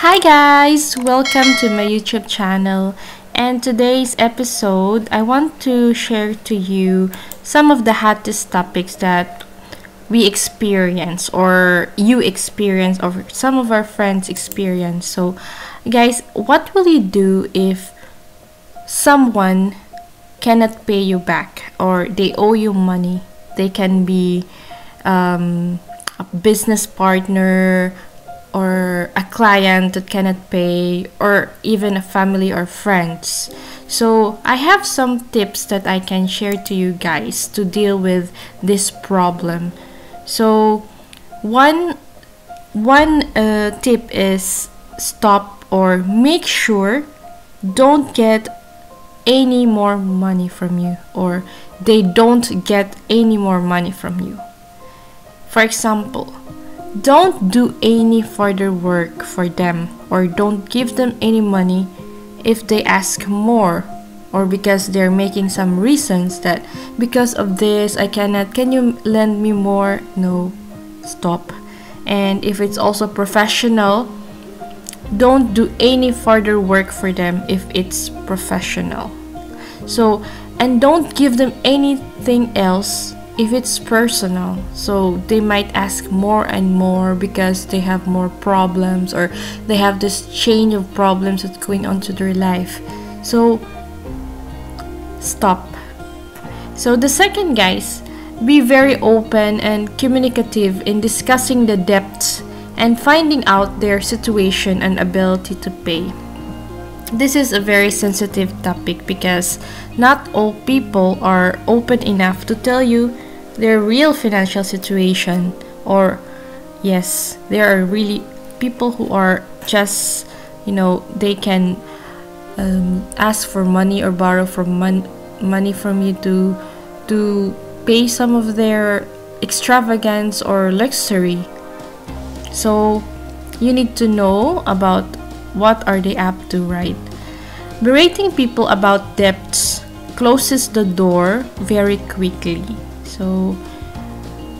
Hi guys, welcome to my YouTube channel, and today's episode I want to share to you some of the hottest topics that we experience or you experience or some of our friends experience. So guys, what will you do if someone cannot pay you back or they owe you money? They can be a business partner or a client that cannot pay, or even a family or friends. So I have some tips that I can share to you guys to deal with this problem. So one tip is stop or make sure don't get any more money from you, or they don't get any more money from you. For example, don't do any further work for them, or don't give them any money if they ask more, or because they're making some reasons that because of this I cannot, can you lend me more? No, stop. And if it's also professional, don't do any further work for them if it's professional. So, and don't give them anything else if it's personal. So they might ask more and more because they have more problems, or they have this chain of problems that's going on to their life. So stop. So the second, guys, be very open and communicative in discussing the debts and finding out their situation and ability to pay. This is a very sensitive topic because not all people are open enough to tell you their real financial situation, or yes, there are really people who are just, they can ask for money or borrow from money from you to pay some of their extravagance or luxury. So you need to know about what are they up to, right? Berating people about debts closes the door very quickly. So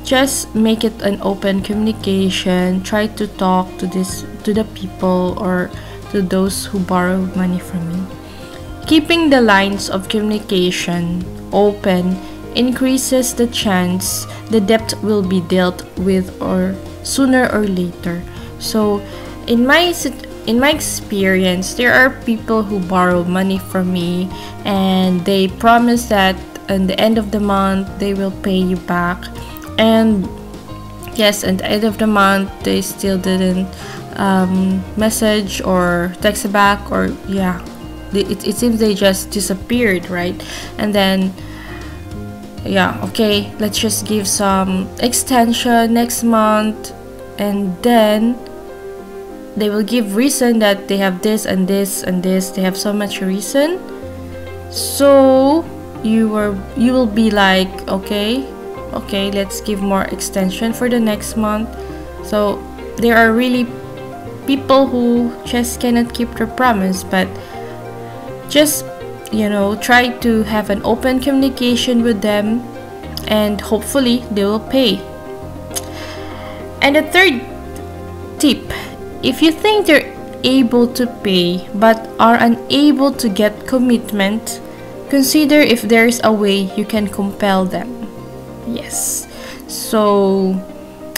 just make it an open communication. Try to talk to the people or to those who borrow money from you. Keeping the lines of communication open increases the chance the debt will be dealt with or sooner or later. So in my experience, there are people who borrow money from me and they promise that at the end of the month they will pay you back, and yes, at the end of the month they still didn't message or text back, or it seems they just disappeared, right? And then okay, let's just give some extension next month, and then they will give reason that they have this and this and this. They have so much reason. So you will be like, okay, let's give more extension for the next month. So there are really people who just cannot keep their promise, but just try to have an open communication with them, and hopefully they will pay. And the third tip, if you think they're able to pay but are unable to get commitment, consider if there's a way you can compel them. Yes. So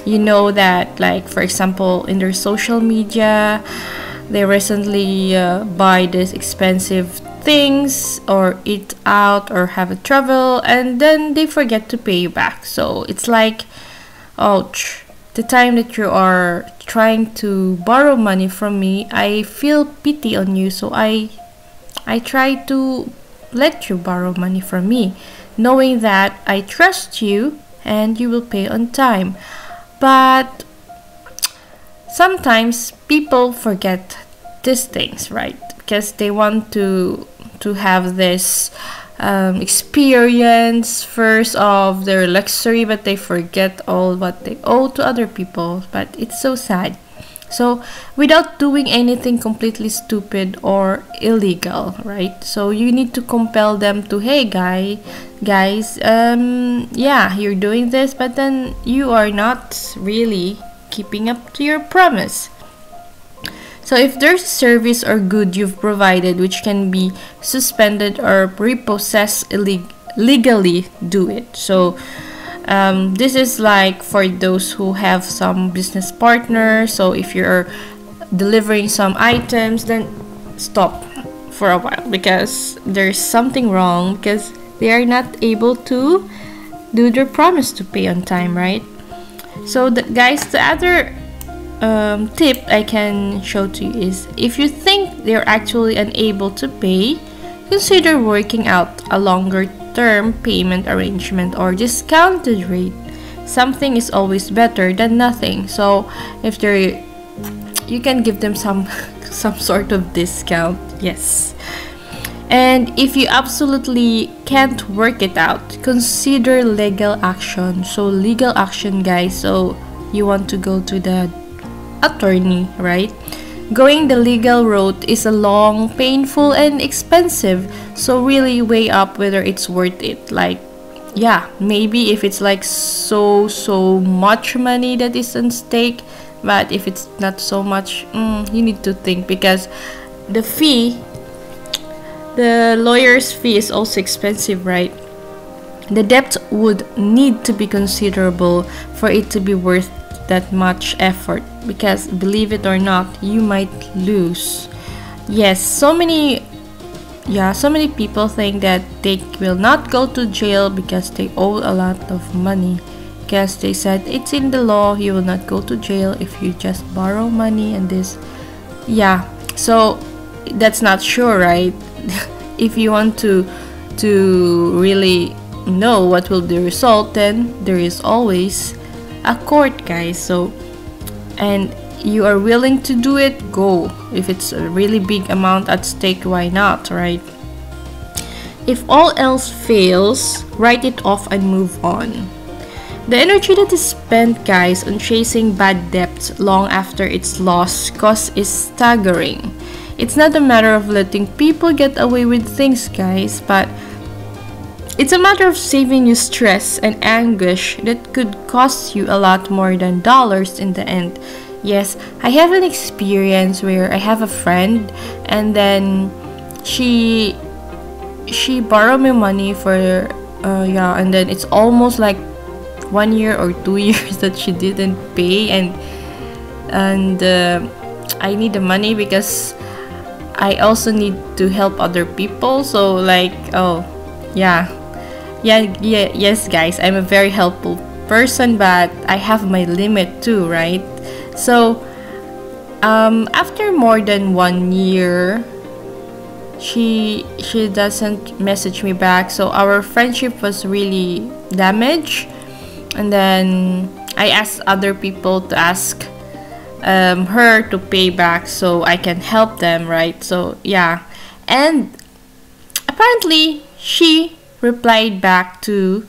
that, like, for example, in their social media, they recently buy this expensive things or eat out or have a travel, and then they forget to pay you back. So it's like, ouch, the time that you are trying to borrow money from me, I feel pity on you, so I try to let you borrow money from me, knowing that I trust you and you will pay on time. But sometimes people forget these things, right? Because they want to have this experience first of their luxury, but they forget all what they owe to other people. But it's so sad. So without doing anything completely stupid or illegal, right? So you need to compel them to, hey guys, you're doing this, but then you are not really keeping up to your promise. So if there's a service or good you've provided which can be suspended or repossessed legally, do it. So this is like for those who have some business partners. So if you're delivering some items, then stop for a while because there's something wrong, because they are not able to do their promise to pay on time, right? So guys, the other tip I can show to you is, if you think they're actually unable to pay, consider working out a longer term payment arrangement or discounted rate. Something is always better than nothing. So if you can give them some sort of discount, yes. And if you absolutely can't work it out, consider legal action. So legal action, guys, so you want to go to the attorney, right? Going the legal route is a long, painful, and expensive. So really weigh up whether it's worth it. Like, yeah, maybe if it's like so much money that is on stake, but if it's not so much, you need to think, because the fee, the lawyer's fee is also expensive, right? The debt would need to be considerable for it to be worth that much effort, because believe it or not, you might lose. Yes, so many people think that they will not go to jail because they owe a lot of money, because they said it's in the law, you will not go to jail if you just borrow money and this. Yeah, so that's not sure, right? If you want to really know what will be the result, then there is always a court, guys. So, and you are willing to do it, go. If it's a really big amount at stake, why not, right? If all else fails, write it off and move on. The energy that is spent, guys, on chasing bad debts long after its loss cost is staggering. It's not a matter of letting people get away with things, guys, but it's a matter of saving you stress and anguish that could cost you a lot more than dollars in the end. Yes, I have an experience where I have a friend, and then she borrowed me money for and then it's almost like 1 year or 2 years that she didn't pay, and I need the money because I also need to help other people. So like, oh yeah, yes guys, I'm a very helpful person, but I have my limit too, right? So after more than 1 year, she doesn't message me back, so our friendship was really damaged. And then I asked other people to ask her to pay back so I can help them, right? So yeah, and apparently she replied back to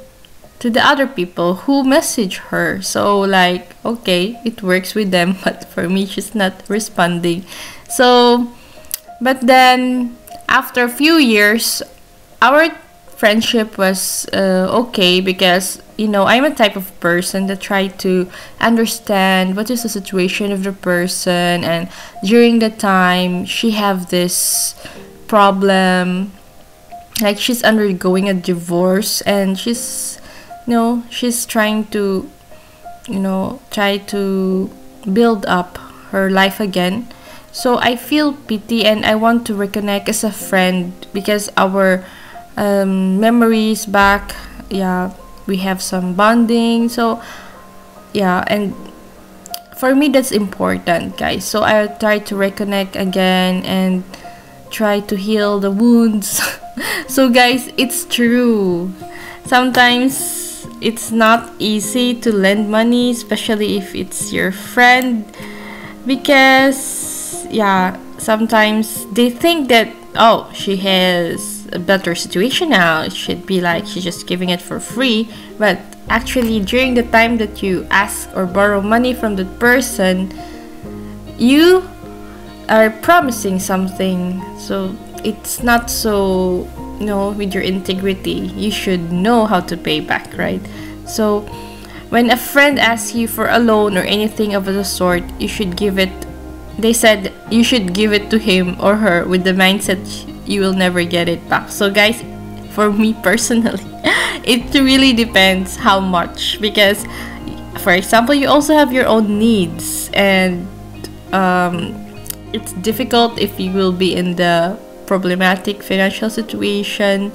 the other people who messaged her. So like, okay, it works with them, but for me, she's not responding. So, but then after a few years, our friendship was okay, because I'm a type of person that try to understand what is the situation of the person, and during the time she have this problem, like she's undergoing a divorce, and she's trying to try to build up her life again. So I feel pity, and I want to reconnect as a friend, because our memories back, yeah, we have some bonding. So yeah, and for me that's important, guys. So I try to reconnect again and try to heal the wounds. So guys, it's true, sometimes it's not easy to lend money, especially if it's your friend, because yeah, sometimes they think that, oh, she has a better situation now, it should be like she's just giving it for free. But actually, during the time that you ask or borrow money from the person, you are promising something. So it's not so, with your integrity, you should know how to pay back, right? So when a friend asks you for a loan or anything of the sort, you should give it they said you should give it to him or her with the mindset you will never get it back. So guys, for me personally, it really depends how much, because for example, you also have your own needs, and it's difficult if you will be in the problematic financial situation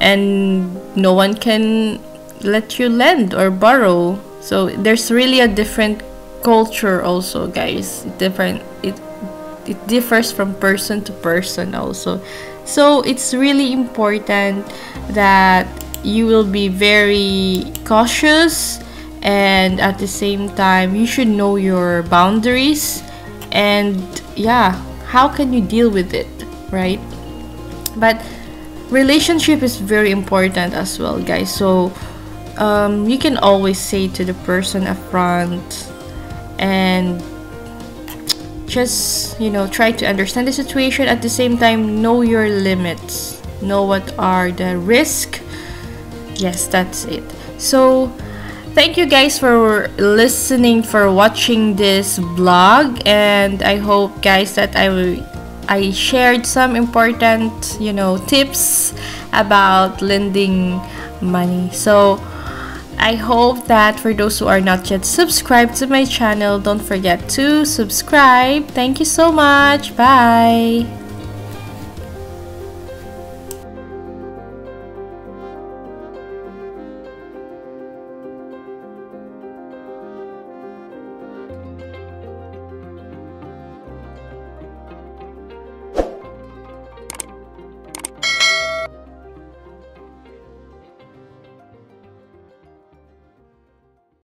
and no one can let you lend or borrow. So there's really a different culture also, guys. It differs from person to person also. So it's really important that you will be very cautious, and at the same time you should know your boundaries, and yeah, how can you deal with it, right? But relationship is very important as well, guys. So you can always say to the person up front, and just, you know, try to understand the situation. At the same time, know your limits, know what are the risks. Yes, that's it. So thank you guys for listening, for watching this vlog, and I hope, guys, that I shared some important, you know, tips about lending money. So I hope that for those who are not yet subscribed to my channel, don't forget to subscribe. Thank you so much. Bye.